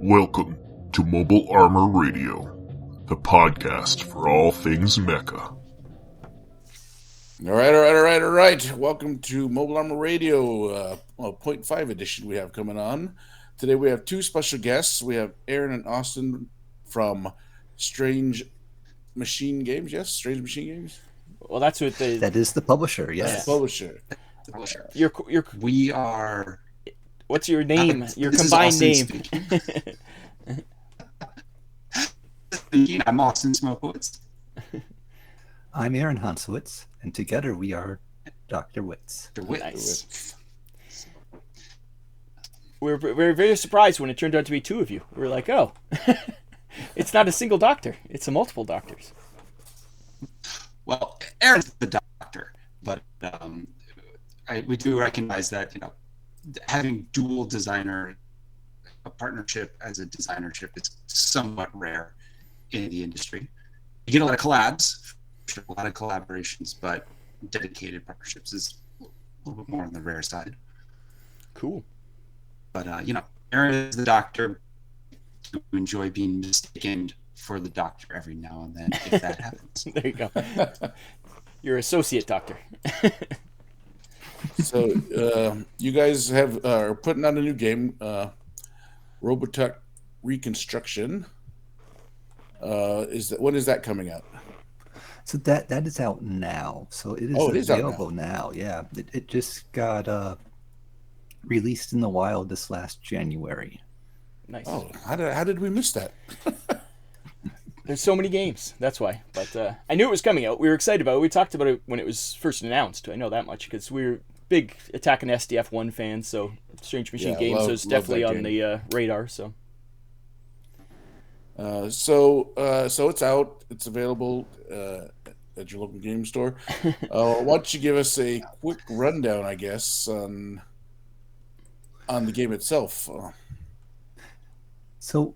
Welcome to Mobile Armor Radio, the podcast for all things mecha. All right. Welcome to Mobile Armor Radio, 0.5 edition we have coming on. Today we have two special guests. We have Aaron and Austin from Strange Machine Games. Yes, Strange Machine Games? Well, that's what that is the publisher, yes. That's the publisher. We are... What's your name? Your combined name. I'm Austin Smokowicz. I'm Aaron Honsowetz, and together we are Dr. Wictz. Nice. We were very, very surprised when it turned out to be two of you. We were like, oh, it's not a single doctor. It's a multiple doctors. Well, Aaron's the doctor, but we do recognize that, having dual designer, a partnership as a designership is somewhat rare in the industry. You get a lot of collabs, a lot of collaborations, but dedicated partnerships is a little bit more on the rare side. Cool. But, Aaron is the doctor. You enjoy being mistaken for the doctor every now and then, if that happens. There you go. You're associate doctor. So, you guys are putting out a new game, Robotech Reconstruction. When is that coming out? So that is out now. So it is available now. Yeah, it just got released in the wild this last January. Nice. Oh, how did we miss that? There's so many games. That's why. But I knew it was coming out. We were excited about it. We talked about it when it was first announced. I know that much because we're big Attack and SDF1 fans. So Strange Machine Games is definitely on the radar. So. So it's out. It's available at your local game store. Why don't you give us a quick rundown, I guess, on the game itself? So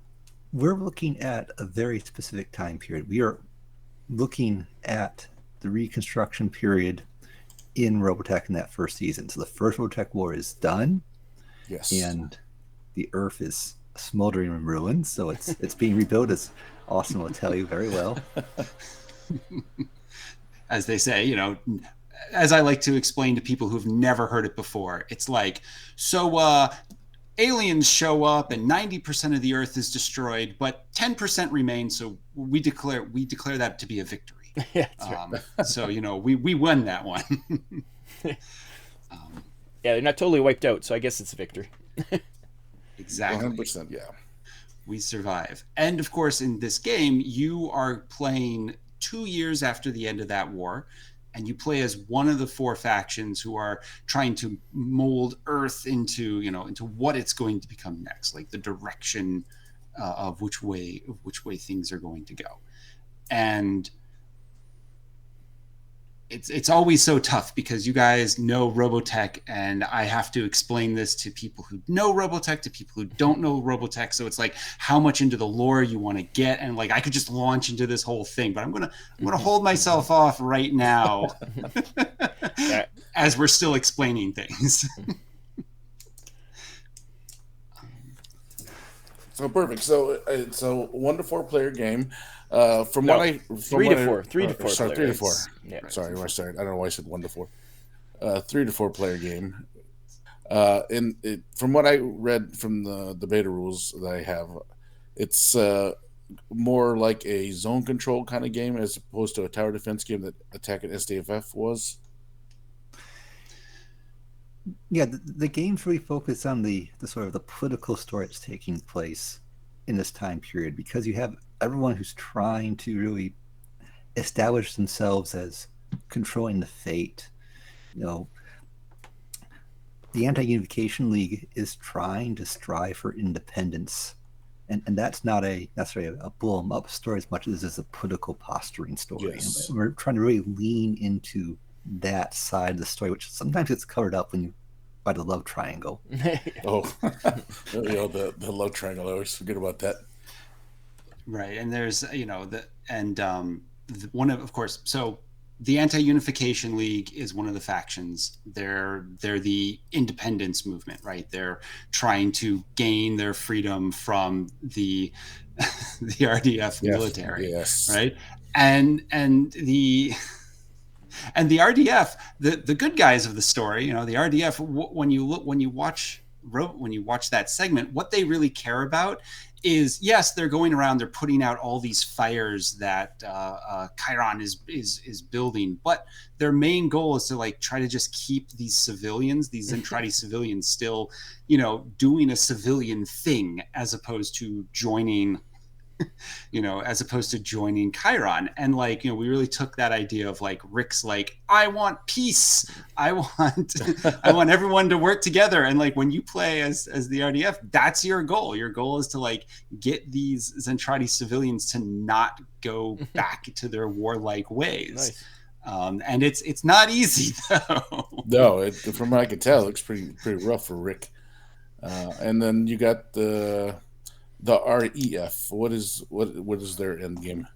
we're looking at a very specific time period. We are looking at the Reconstruction period in Robotech in that first season. So the first Robotech War is done. Yes. And the Earth is smoldering in ruins, so it's being rebuilt, as Austin will tell you very well. As they say, as I like to explain to people who've never heard it before, it's like, so aliens show up and 90% of the Earth is destroyed, but 10% remains, so we declare that to be a victory. Yeah, that's right. So, we won that one. Yeah, they're not totally wiped out, so I guess it's a victory. Exactly. 100%, yeah. We survive. And of course, in this game, you are playing 2 years after the end of that war, and you play as one of the four factions who are trying to mold Earth into what it's going to become next, like the direction of which way things are going to go. And it's always so tough because you guys know Robotech, and I have to explain this to people who know Robotech, to people who don't know Robotech. So it's like how much into the lore you want to get, and like I could just launch into this whole thing, but I'm gonna hold myself off right now as we're still explaining things. So perfect. So it's a 1 to 4 player game. 3 to 4. 3 to 4. Sorry, 3 to 4. Yeah. Sorry, I don't know why I said 1 to 4. 3 to 4 player game. From what I read from the beta rules that I have, it's more like a zone control kind of game as opposed to a tower defense game that Attack and SDFF was. Yeah, the games really focus on the sort of the political story that's taking place in this time period, because you have everyone who's trying to really establish themselves as controlling the fate. The Anti-Unification League is trying to strive for independence, and that's not necessarily a blow 'em up story as much as it's a political posturing story. Yes. And we're trying to really lean into that side of the story, which sometimes gets covered up by the love triangle. Oh, the love triangle. I always forget about that. Right, and there's one of course. So the Anti-Unification League is one of the factions. They're the independence movement, right? They're trying to gain their freedom from the the RDF military, right? And the RDF, the good guys of the story, you know, the RDF. When you watch that segment, what they really care about is, yes, they're going around, they're putting out all these fires that Chiron is building, but their main goal is to like try to just keep these civilians, these Zentradi civilians, still, you know, doing a civilian thing as opposed to joining. As opposed to joining Chiron. And like, you know, we really took that idea of like Rick's like, I want peace. I want everyone to work together. And like when you play as the RDF, that's your goal. Your goal is to like get these Zentradi civilians to not go back to their warlike ways. Nice. And it's not easy though. No, from what I can tell, it looks pretty rough for Rick. And then you got the REF. What is their end game?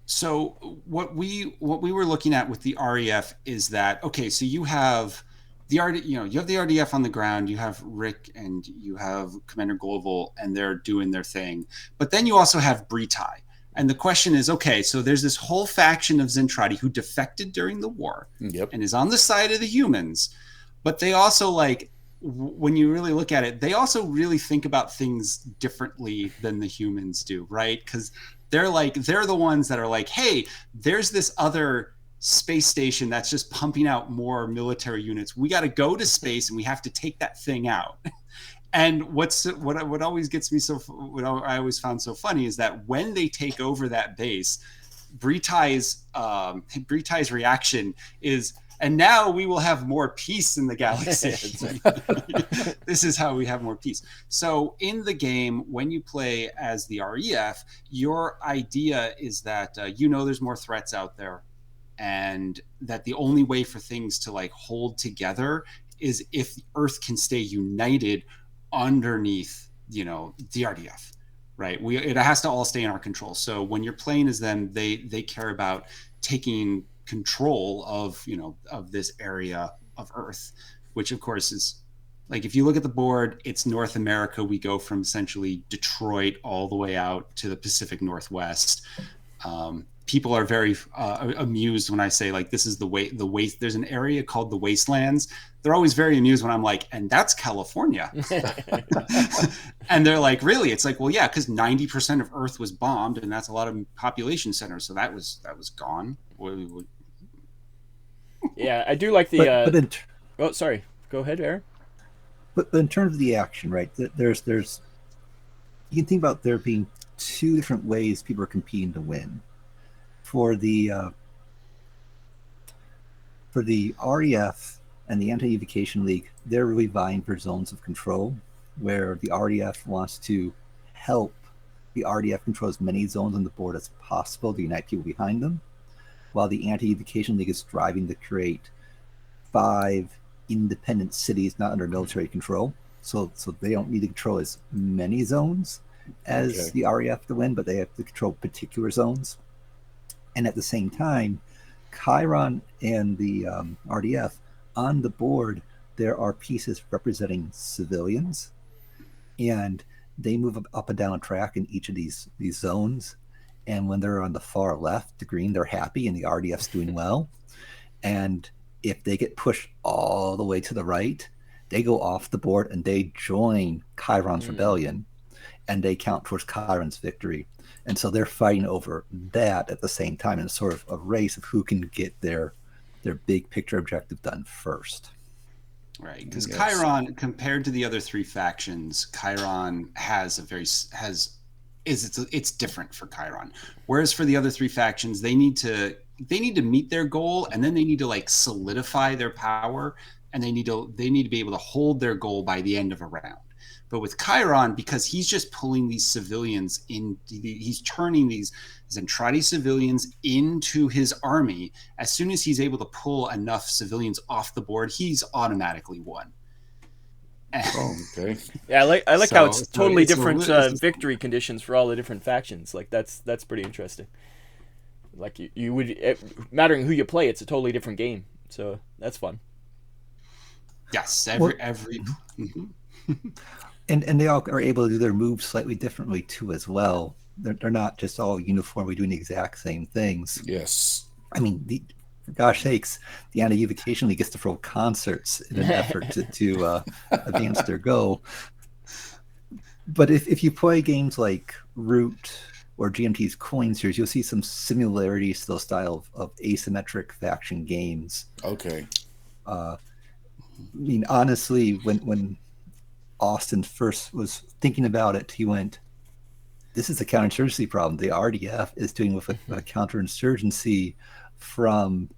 So what we were looking at with the REF is that, okay, so you have the RDF on the ground, you have Rick and you have Commander Global, and they're doing their thing. But then you also have Britai. And the question is, okay, so there's this whole faction of Zentradi who defected during the war and is on the side of the humans, but they also like, when you really look at it, they also really think about things differently than the humans do, right? Because they're the ones that are like, hey, there's this other space station that's just pumping out more military units. We got to go to space and we have to take that thing out. And what always gets me what I always found so funny is that when they take over that base, Britai's reaction is, and now we will have more peace in the galaxy. This is how we have more peace. So in the game, when you play as the REF, your idea is that there's more threats out there, and that the only way for things to like hold together is if Earth can stay united underneath, the RDF, right? It has to all stay in our control. So when you're playing as them, they care about taking control of this area of Earth, which of course is like, if you look at the board, it's North America. We go from essentially Detroit all the way out to the Pacific Northwest. People are very amused when I say like, this is the waste. There's an area called the Wastelands. They're always very amused when I'm like, and that's California. And they're like, really? It's like, well, yeah, because 90% of Earth was bombed, and that's a lot of population centers. So that was gone. Yeah, I do like the. Oh, sorry. Go ahead, Aaron. But in terms of the action, right? There's you can think about there being two different ways people are competing to win. For the REF and the Anti-Unification League, they're really vying for zones of control, where the RDF wants to help the RDF control as many zones on the board as possible to unite people behind them, while the Anti-Unification League is striving to create 5 independent cities not under military control. So they don't need to control as many zones as the REF to win, but they have to control particular zones. And at the same time, Chiron and the RDF, on the board, there are pieces representing civilians, and they move up and down a track in each of these zones. And when they're on the far left, the green, they're happy, and the RDF's doing well. And if they get pushed all the way to the right, they go off the board and they join Chiron's rebellion, and they count towards Chiron's victory. And so they're fighting over that at the same time, in sort of a race of who can get their big picture objective done first. Right, because Chiron, compared to the other 3 factions, Chiron it's different for Chiron. Whereas for the other 3 factions, they need to meet their goal, and then they need to like solidify their power, and they need to be able to hold their goal by the end of a round. But with Chiron, because he's just pulling these civilians in, he's turning these Zentradi civilians into his army. As soon as he's able to pull enough civilians off the board, he's automatically won. Oh, okay. Yeah, I like how it's totally different victory conditions for all the different factions. Like that's pretty interesting. Like you would, mattering who you play, it's a totally different game. So that's fun. Yes, every. Mhm. And they all are able to do their moves slightly differently too as well. They're not just all uniformly doing the exact same things. Yes. I mean, for gosh sakes, the Anna Eve occasionally gets to throw concerts in an effort to advance their go. But if you play games like Root or GMT's Coin series, you'll see some similarities to those style of asymmetric faction games. Okay. I mean, honestly, when Austin first was thinking about it, he went, this is a counterinsurgency problem. The RDF is dealing with a counterinsurgency from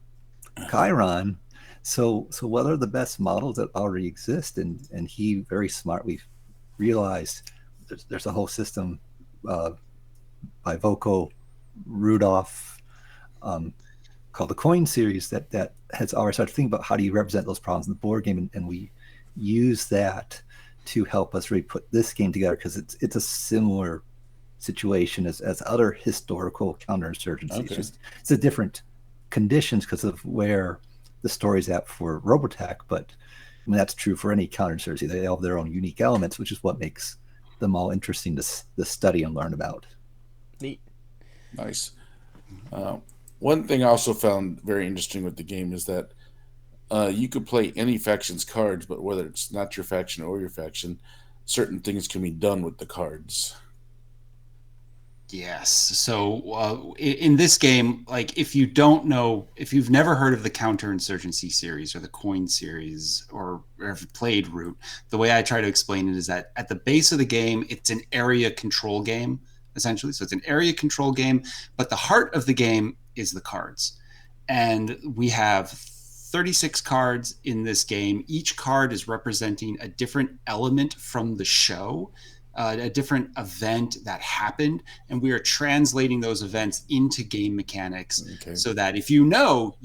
Chiron. So what are the best models that already exist? And he very smartly realized there's a whole system by Voko Rudolph called the Coin series that has already started thinking about how do you represent those problems in the board game, and we use that to help us really put this game together, because it's a similar situation as other historical counterinsurgencies. Okay. It's a different conditions because of where the story's at for Robotech, but I mean, that's true for any counterinsurgency. They all have their own unique elements, which is what makes them all interesting to study and learn about. Neat. Nice. One thing I also found very interesting with the game is that you could play any faction's cards, but whether it's not your faction or your faction, certain things can be done with the cards. Yes. So in this game, like if you've never heard of the counterinsurgency series or the Coin series or have played Root, the way I try to explain it is that at the base of the game, it's an area control game, essentially. So it's an area control game, but the heart of the game is the cards. And we have 36 cards in this game. Each card is representing a different element from the show, a different event that happened, and we are translating those events into game mechanics. Okay. So that if you know,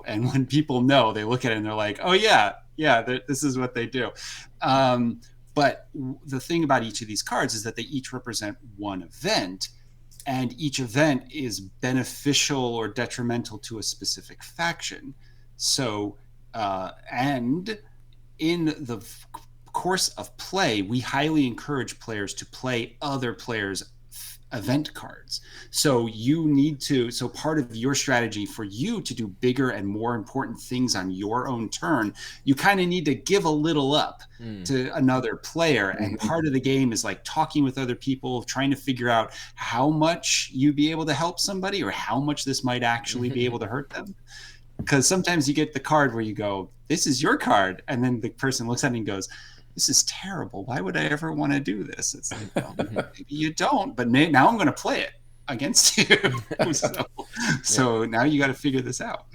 and when people know, they look at it and they're like, oh yeah, this is what they do. But the thing about each of these cards is that they each represent one event, and each event is beneficial or detrimental to a specific faction. So, and in the course of play, we highly encourage players to play other players' event cards. So so part of your strategy for you to do bigger and more important things on your own turn, you kind of need to give a little up to another player. And part of the game is like talking with other people, trying to figure out how much you'd be able to help somebody or how much this might actually be able to hurt them. Because sometimes you get the card where you go, this is your card. And then the person looks at it and goes, this is terrible. Why would I ever want to do this? It's like, well, maybe you don't, but now I'm going to play it against you. So now you got to figure this out.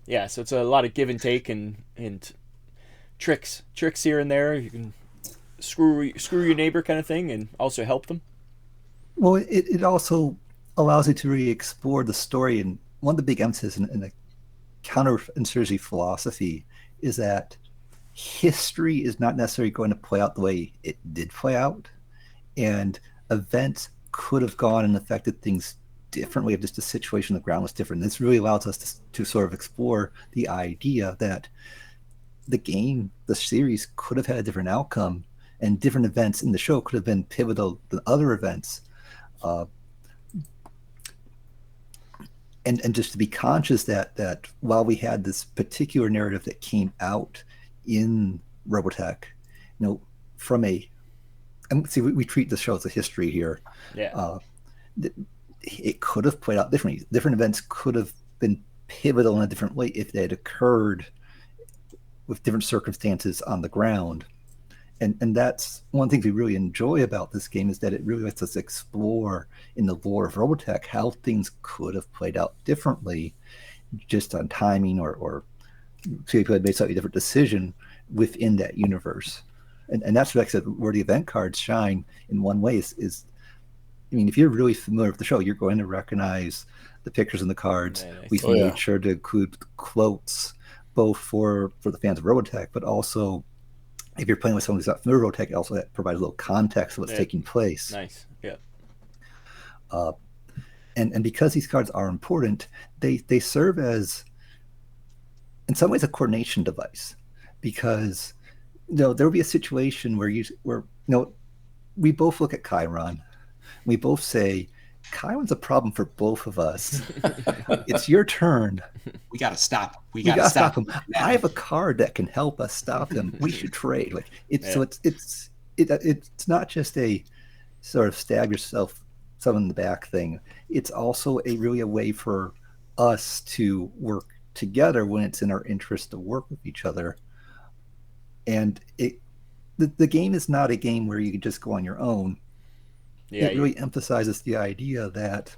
Yeah, so it's a lot of give and take and tricks here and there. You can screw your neighbor kind of thing and also help them. Well, it also allows you to really explore the story, and one of the big emphasis in the counterinsurgency philosophy is that history is not necessarily going to play out the way it did play out, and events could have gone and affected things differently if just the situation on the ground was different. This really allows us to sort of explore the idea that the series could have had a different outcome, and different events in the show could have been pivotal than other events. And just to be conscious that while we had this particular narrative that came out in Robotech, we treat the show as a history here. Yeah. It could have played out differently. Different events could have been pivotal in a different way if they had occurred with different circumstances on the ground. And that's one of the things we really enjoy about this game, is that it really lets us explore in the lore of Robotech how things could have played out differently, just on timing or people had made a slightly different decision within that universe. And that's what I said, where the event cards shine in one way is if you're really familiar with the show, you're going to recognize the pictures in the cards. Nice. We've made sure to include quotes both for the fans of Robotech, but also if you're playing with someone who's not familiar with Robotech, also that provides a little context of what's taking place. Nice. Yeah. And because these cards are important, they serve as, in some ways, a coordination device, because there will be a situation where we both look at Chiron, we both say, Chiron's a problem for both of us. It's your turn. We got to stop him. We got to stop him. I have a card that can help us stop him. We should trade. So it's not just a sort of stab yourself some in the back thing. It's also really a way for us to work together when it's in our interest to work with each other. And the game is not a game where you can just go on your own. Yeah, it really emphasizes the idea that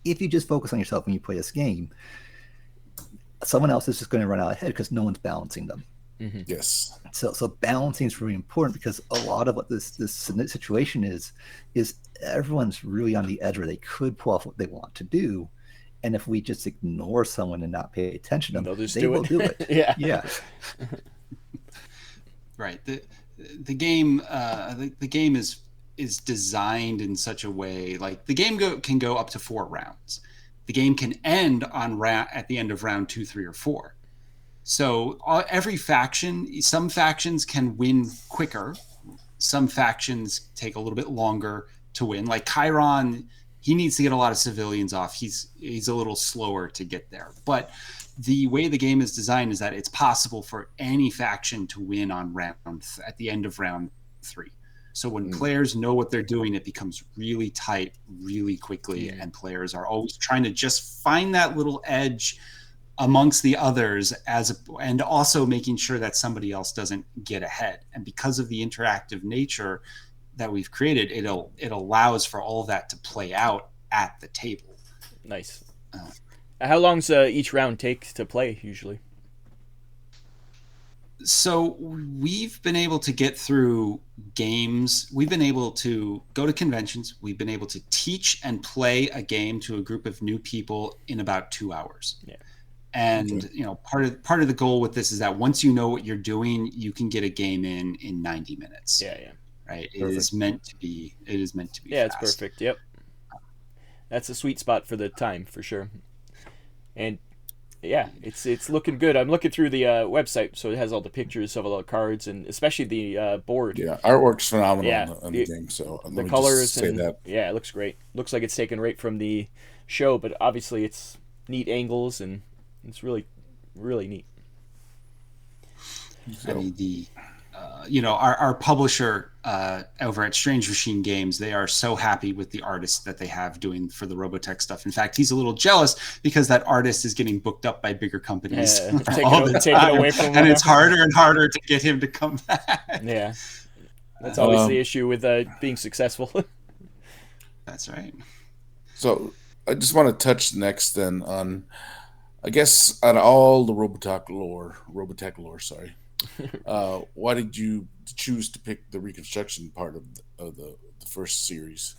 if you just focus on yourself when you play this game, someone else is just going to run out ahead because no one's balancing them. Mm-hmm. Yes. So balancing is really important, because a lot of what this situation is everyone's really on the edge where they could pull off what they want to do. And if we just ignore someone and not pay attention to them, they will do it. Yeah. Right. The game is designed in such a way, like the game can go up to 4 rounds. The game can end at the end of round 2, 3, or 4. So every faction, some factions can win quicker. Some factions take a little bit longer to win. Like Chiron, he needs to get a lot of civilians off. He's a little slower to get there. But the way the game is designed is that it's possible for any faction to win on at the end of round 3. So when players know what they're doing, it becomes really tight really quickly, and players are always trying to just find that little edge amongst the others, and also making sure that somebody else doesn't get ahead. And because of the interactive nature that we've created, it allows for all of that to play out at the table. Nice. How long's each round take to play usually? So we've been able to get through games. We've been able to go to conventions. We've been able to teach and play a game to a group of new people in about 2 hours. Yeah. And part of the goal with this is that once you know what you're doing, you can get a game in 90 minutes. Yeah. Right. It is meant to be. Yeah, fast. It's perfect. Yep. That's a sweet spot for the time for sure. And yeah, it's looking good. I'm looking through the website, so it has all the pictures of all the cards, and especially the board. Yeah, artwork's phenomenal on the game. So the colors yeah, it looks great. Looks like it's taken right from the show, but obviously it's neat angles, and it's really, really neat. So, I mean, our publisher over at Strange Machine Games, they are so happy with the artists that they have doing for the Robotech stuff. In fact, he's a little jealous because that artist is getting booked up by bigger companies taking it away from him. And it's harder and harder to get him to come back. Yeah, that's always the issue with being successful. That's right. So I just want to touch next then on, I guess, on all the Robotech lore. Sorry. Why did you choose to pick the Reconstruction part of the first series?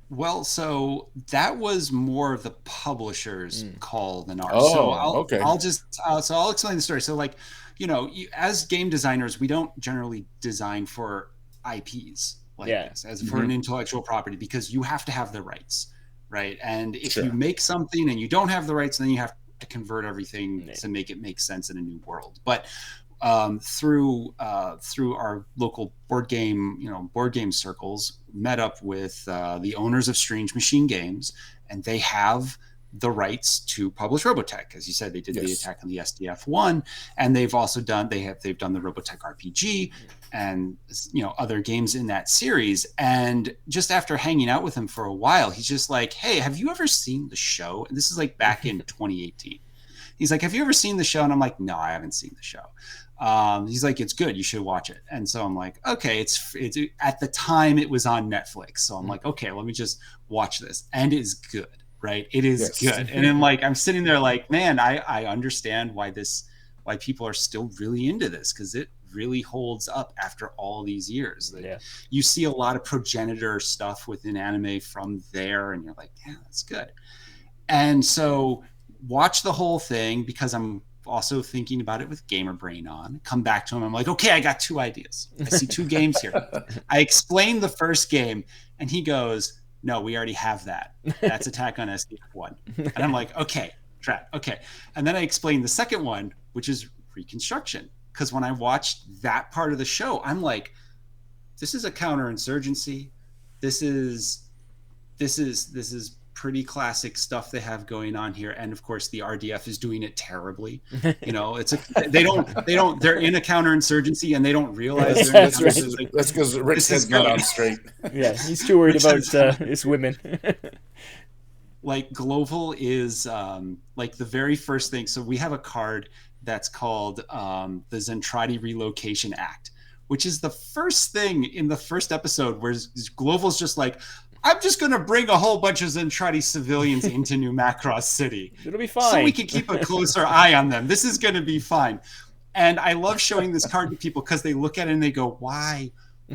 Well, so that was more of the publisher's call than ours. Oh, So I'll explain the story. So, as game designers, we don't generally design for IPs this, as for an intellectual property, because you have to have the rights, right? And if you make something and you don't have the rights, then you have to convert everything to make it make sense in a new world. But through our local board game circles, met up with the owners of Strange Machine Games, and they have the rights to publish Robotech. As you said, they did the Attack on the SDF 1, and they've also done the Robotech RPG and other games in that series. And just after hanging out with him for a while, he's just like, "Hey, have you ever seen the show?" And this is like back in 2018. He's like, "Have you ever seen the show?" And I'm like, "No, I haven't seen the show." He's like, "It's good. You should watch it." And so I'm like, "Okay." It's at the time it was on Netflix, so I'm like, "Okay, let me just watch this." And it's good. Right, it is good. And then I'm sitting there like, man, I understand why people are still really into this, because it really holds up after all these years. You see a lot of progenitor stuff within anime from there, and you're like, yeah, that's good. And so watch the whole thing, because I'm also thinking about it with gamer brain on. Come back to him. I'm like, okay, I got 2 ideas. I see 2 games here. I explain the first game, and he goes, no, we already have that. That's Attack on SDF1. And I'm like, okay, Trap, okay. And then I explained the second one, which is Reconstruction. Because when I watched that part of the show, I'm like, this is a counterinsurgency. This is pretty classic stuff they have going on here, and of course the RDF is doing it terribly. You know, they're in a counterinsurgency and they don't realize they're in a that's because Rick's head's not on straight. Yeah, he's too worried about his women. Like Global is like the very first thing. So we have a card that's called the Zentradi Relocation Act, which is the first thing in the first episode where Global's just like, I'm just going to bring a whole bunch of Zentradi civilians into New Macross City. It'll be fine. So we can keep a closer eye on them. This is going to be fine. And I love showing this card to people because they look at it and they go, why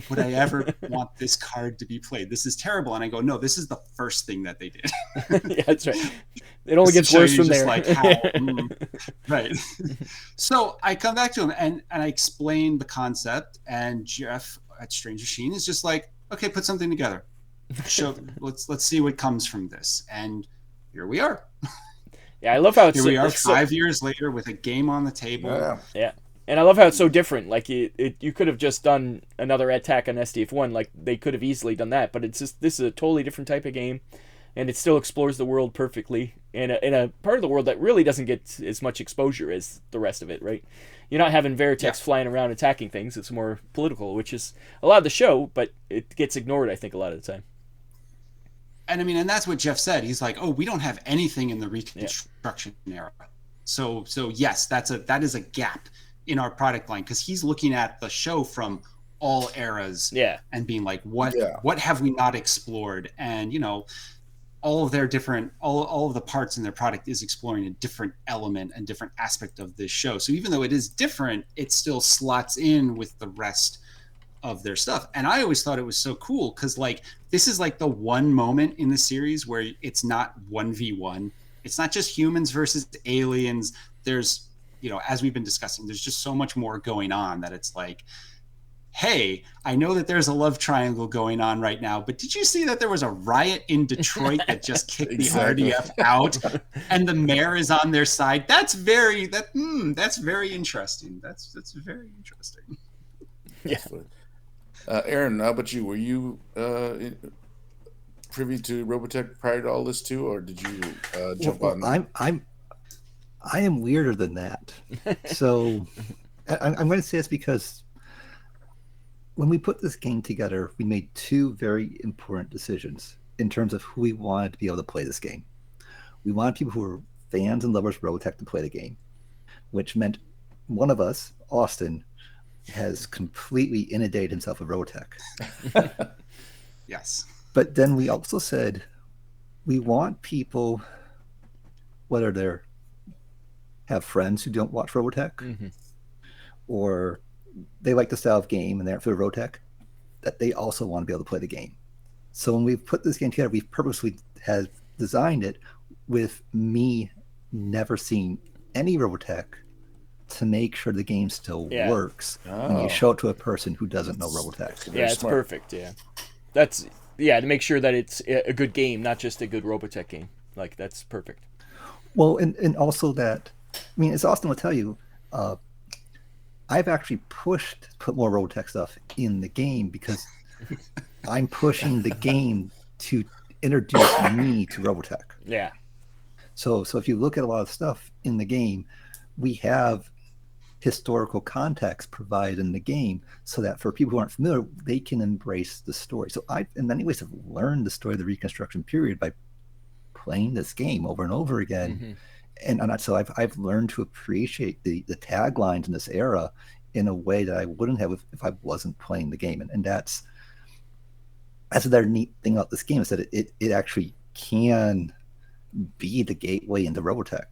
would I ever want this card to be played? This is terrible. And I go, no, this is the first thing that they did. Yeah, that's right. It only gets worse from there. Like how, right. So I come back to him and I explain the concept, and Jeff at Strange Machine is just like, okay, put something together. Let's see what comes from this, and here we are. Yeah, I love how here we are 5 years later with a game on the table. Yeah, and I love how it's so different. Like you could have just done another Attack on SDF1. Like they could have easily done that, but it's just, this is a totally different type of game, and it still explores the world perfectly in a part of the world that really doesn't get as much exposure as the rest of it. Right? You're not having Veritex flying around attacking things. It's more political, which is a lot of the show, but it gets ignored, I think, a lot of the time. And I mean, and that's what Jeff said. He's like, "Oh, we don't have anything in the Reconstruction era." So yes, that is a gap in our product line, because he's looking at the show from all eras, and being like, "What have we not explored?" And you know, all of their different, all of the parts in their product is exploring a different element and different aspect of this show. So even though it is different, it still slots in with the rest of their stuff. And I always thought it was so cool because like this is like the one moment in the series where it's not 1v1. It's not just humans versus aliens. There's, you know, as we've been discussing, there's just so much more going on that it's like, hey, I know that there's a love triangle going on right now, but did you see that there was a riot in Detroit that just kicked the RDF out and the mayor is on their side? That's very interesting. That's very interesting. Yeah. Aaron, how about you? Were you privy to Robotech prior to all this too, or did you jump on? I am weirder than that. So I'm going to say this because when we put this game together, we made 2 very important decisions in terms of who we wanted to be able to play this game. We wanted people who were fans and lovers of Robotech to play the game, which meant one of us, Austin, has completely inundated himself with Robotech. Yes. But then we also said we want people, whether they're have friends who don't watch Robotech, or they like the style of game and they're for Robotech, that they also want to be able to play the game. So when we put this game together, we purposely have designed it with me never seeing any Robotech to make sure the game still works when you show it to a person who doesn't know Robotech. Yeah, it's perfect. Yeah, that's to make sure that it's a good game, not just a good Robotech game. Like that's perfect. Well, and also that, I mean, as Austin will tell you, I've actually pushed to put more Robotech stuff in the game because I'm pushing the game to introduce me to Robotech. Yeah. So if you look at a lot of stuff in the game, we have historical context provided in the game so that for people who aren't familiar, they can embrace the story. So I, in many ways, have learned the story of the Reconstruction period by playing this game over and over again. And so I've learned to appreciate the taglines in this era in a way that I wouldn't have if I wasn't playing the game. And that's the neat thing about this game, is that it actually can be the gateway into Robotech.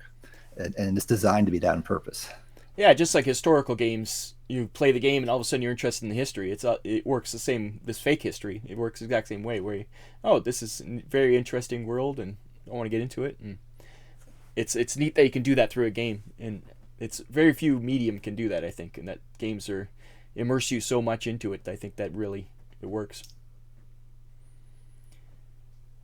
And it's designed to be that on purpose. Yeah, just like historical games, you play the game and all of a sudden you're interested in the history. It works the same, this fake history. It works the exact same way where this is a very interesting world and I want to get into it. And it's neat that you can do that through a game. And it's very few medium can do that, I think, and that games are immerse you so much into it. I think that really it works.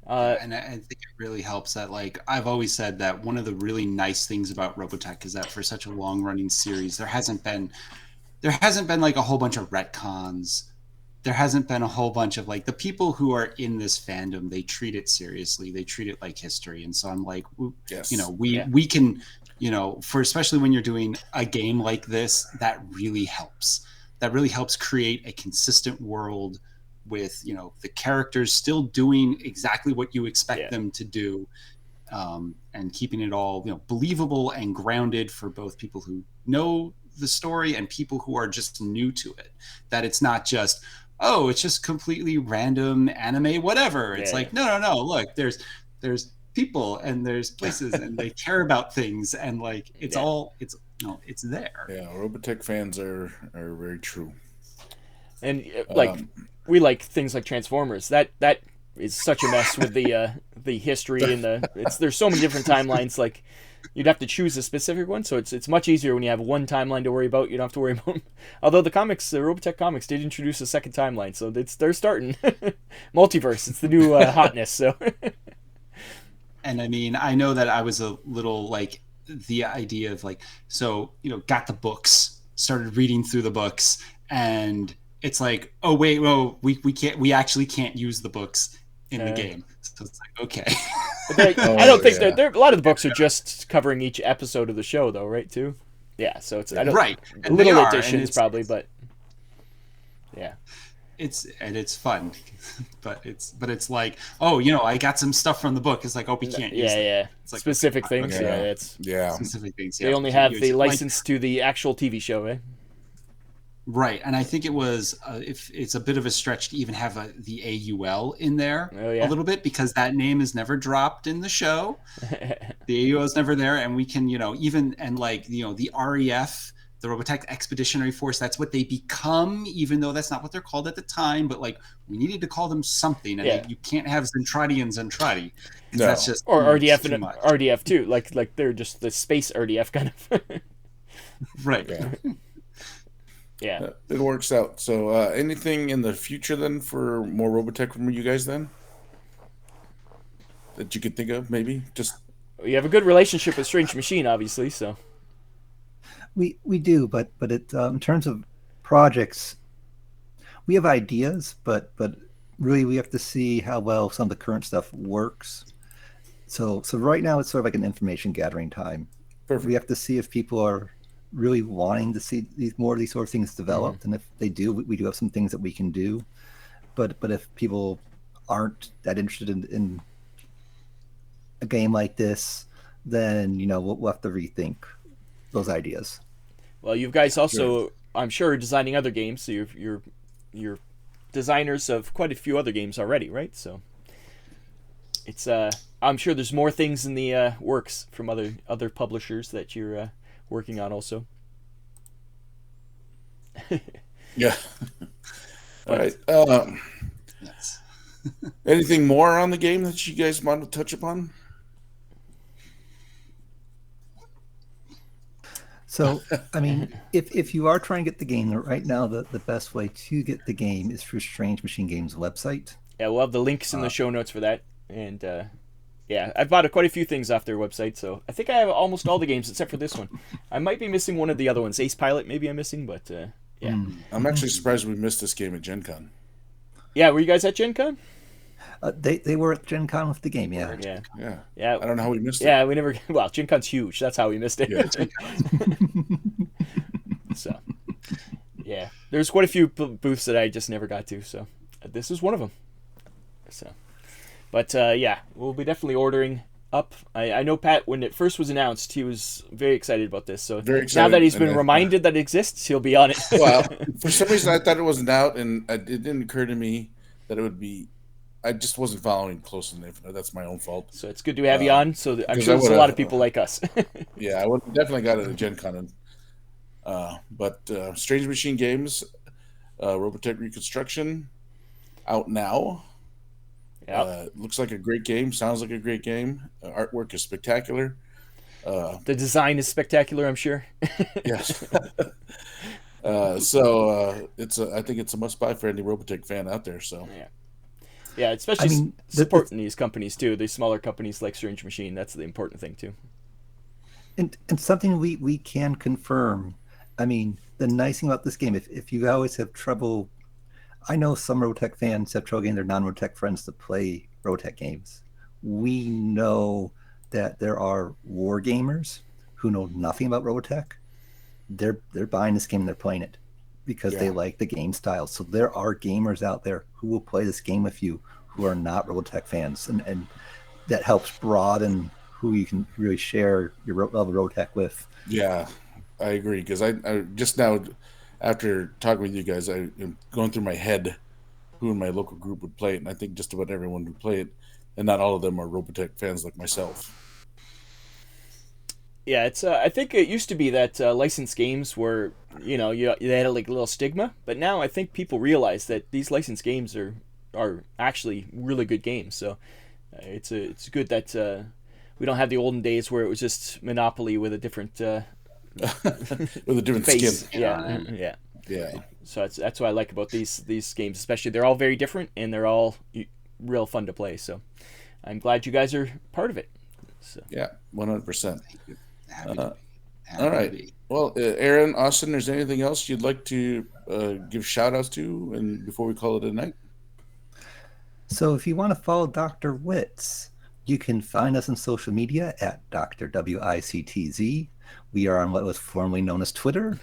And I think it really helps that, like, I've always said that one of the really nice things about Robotech is that for such a long running series, there hasn't been like a whole bunch of retcons. There hasn't been a whole bunch of, like, the people who are in this fandom, they treat it seriously. They treat it like history. And so I'm like, Yes. you know, we can, you know, for especially when you're doing a game like this, that really helps. That really helps create a consistent world with, you know, the characters still doing exactly what you expect them to do, and keeping it all, you know, believable and grounded for both people who know the story and people who are just new to it. That it's not just, oh, it's just completely random anime, whatever. It's like, no, look, there's people and there's places and they care about things, and like it's all, it's, you know, it's there. Yeah, Robotech fans are very true. And like we like things like Transformers. That is such a mess with the history and there's so many different timelines. Like you'd have to choose a specific one, so it's much easier when you have one timeline to worry about. You don't have to worry about. Although the Robotech comics did introduce a second timeline, so they're starting multiverse. It's the new hotness. So. And I mean, I know that I was a little like the idea of like, so, you know, got the books, started reading through the books, and it's like, oh wait, we actually can't use the books in the game. So it's like, okay. I don't think a lot of the books are just covering each episode of the show, though, right? Too. Yeah, so it's right. And little additions probably, but yeah. It's fun, but it's like, oh, you know, I got some stuff from the book. It's like, oh, we can't use it. It's like specific things. Okay. Yeah, specific things. They only have the license to the actual TV show, eh? Right, and I think it was if it's a bit of a stretch to even have the AUL in there a little bit, because that name is never dropped in the show. The AUL is never there, and we can, you know, even, and like, you know, the REF, the Robotech Expeditionary Force, that's what they become, even though that's not what they're called at the time. But like, we needed to call them something, and you can't have Zentradi and Zentradi. No. That's just or RDF and RDF too. Like they're just the space RDF kind of. Right. Yeah. It works out. So anything in the future then for more Robotech from you guys then? That you could think of, maybe? Just you have a good relationship with Strange Machine, obviously, so. We do, but it in terms of projects, we have ideas, but really we have to see how well some of the current stuff works. So right now it's sort of like an information gathering time. Perfect. We have to see if people are really wanting to see more of these sort of things developed, and if they do, we do have some things that we can do. But if people aren't that interested in a game like this, then, you know, we'll have to rethink those ideas. Well, you guys also, I'm sure, are designing other games. So you're designers of quite a few other games already, right? So it's I'm sure there's more things in the works from other publishers that you're working on also. Yeah. All right. Anything more on the game that you guys want to touch upon? So, I mean, if you are trying to get the game right now, the best way to get the game is through Strange Machine Games' website. Yeah, we'll have the links in the show notes for that. And yeah, I've bought quite a few things off their website, so I think I have almost all the games except for this one. I might be missing one of the other ones. Ace Pilot, maybe I'm missing, but yeah. I'm actually surprised we missed this game at Gen Con. Yeah, were you guys at Gen Con? They were at Gen Con with the game, yeah. I don't know how we missed it. Yeah, we never. Well, Gen Con's huge. That's how we missed it. Yeah. So, yeah, there's quite a few booths that I just never got to. So, this is one of them. So, but yeah, we'll be definitely ordering up. I know Pat, when it first was announced, he was very excited about this. So now that he's been reminded that it exists, he'll be on it. Well, for some reason I thought it wasn't out, and it didn't occur to me that it would be. I just wasn't following close enough. That's my own fault. So it's good to have you on. So I'm sure there's a lot of people like us. Yeah, I would definitely got it at Gen Con. But Strange Machine Games, Robotech Reconstruction, out now. Yeah, looks like a great game. Sounds like a great game. Artwork is spectacular. The design is spectacular, I'm sure. Yes. I think it's a must buy for any Robotech fan out there. So yeah, especially supporting these companies too. These smaller companies like Strange Machine. That's the important thing too. And something we can confirm. I mean, the nice thing about this game, if you always have trouble, I know some Robotech fans have trouble getting their non-Robotech friends to play Robotech games. We know that there are war gamers who know nothing about Robotech. They're buying this game and they're playing it because they like the game style. So there are gamers out there who will play this game with you who are not Robotech fans, and that helps broaden who you can really share your love of Robotech with. Yeah, I agree, because I just now, after talking with you guys, I am going through my head who in my local group would play it, and I think just about everyone would play it, and not all of them are Robotech fans like myself. Yeah, it's. I think it used to be that licensed games were, they had like a little stigma, but now I think people realize that these licensed games are actually really good games. So it's good that we don't have the olden days where it was just Monopoly with a different with a different face. skin. Yeah. So that's what I like about these games, especially they're all very different and they're all real fun to play. So I'm glad you guys are part of it. So. Yeah, 100%. All right. Well, Aaron, Austin, is there anything else you'd like to give shout outs to and before we call it a night? So if you want to follow Dr. Wictz, you can find us on social media at Dr. WICTZ. We are on what was formerly known as Twitter.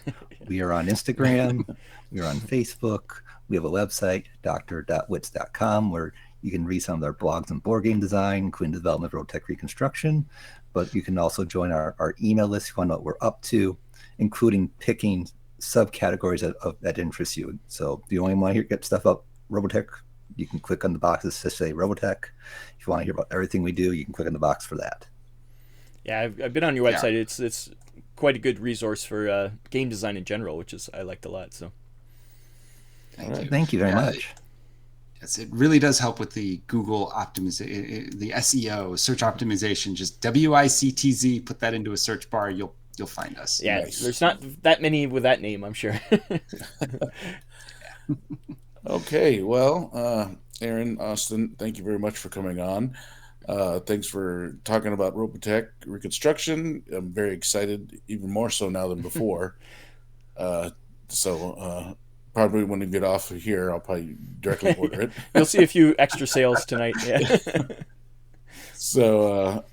We are on Instagram. We are on Facebook. We have a website, dr.witz.com, where you can read some of our blogs on board game design, including the development of Robotech Reconstruction. But you can also join our email list if you want to know what we're up to, including picking subcategories that interest you. So if you only want to get stuff up Robotech, you can click on the boxes to say Robotech. If you want to hear about everything we do, you can click on the box for that. Yeah, I've been on your website. Yeah. It's quite a good resource for game design in general, which is I liked a lot. So thank you very much. Yes, it really does help with the Google optimization, the SEO, search optimization. Just WICTZ, put that into a search bar, you'll find us. Yeah, nice. There's not that many with that name, I'm sure. Okay, well, Aaron, Austin, thank you very much for coming on. Thanks for talking about Robotech Reconstruction. I'm very excited, even more so now than before. Probably when we get off of here, I'll probably directly order it. You'll see a few extra sales tonight. Yeah. So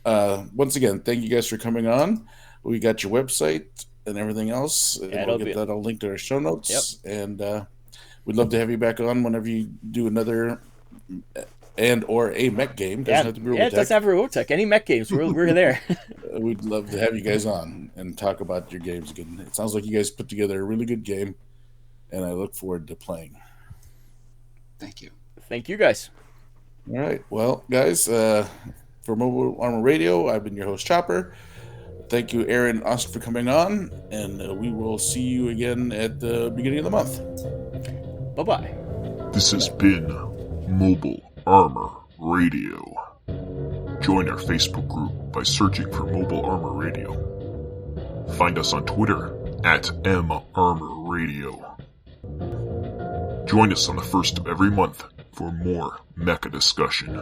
once again, thank you guys for coming on. We got your website and everything else. And we'll get that all linked to our show notes. Yep. And we'd love to have you back on whenever you do another or a mech game. Doesn't have to be Robotech. Yeah, it doesn't have to be Robotech. Any mech games, we're there. We'd love to have you guys on and talk about your games again. It sounds like you guys put together a really good game, and I look forward to playing. Thank you. Thank you, guys. All right. Well, guys, for Mobile Armor Radio, I've been your host, Chopper. Thank you, Aaron and Austin, for coming on, and we will see you again at the beginning of the month. Bye-bye. This has been Mobile Armor Radio. Join our Facebook group by searching for Mobile Armor Radio. Find us on Twitter at @MArmorRadio. Join us on the first of every month for more Mecha discussion.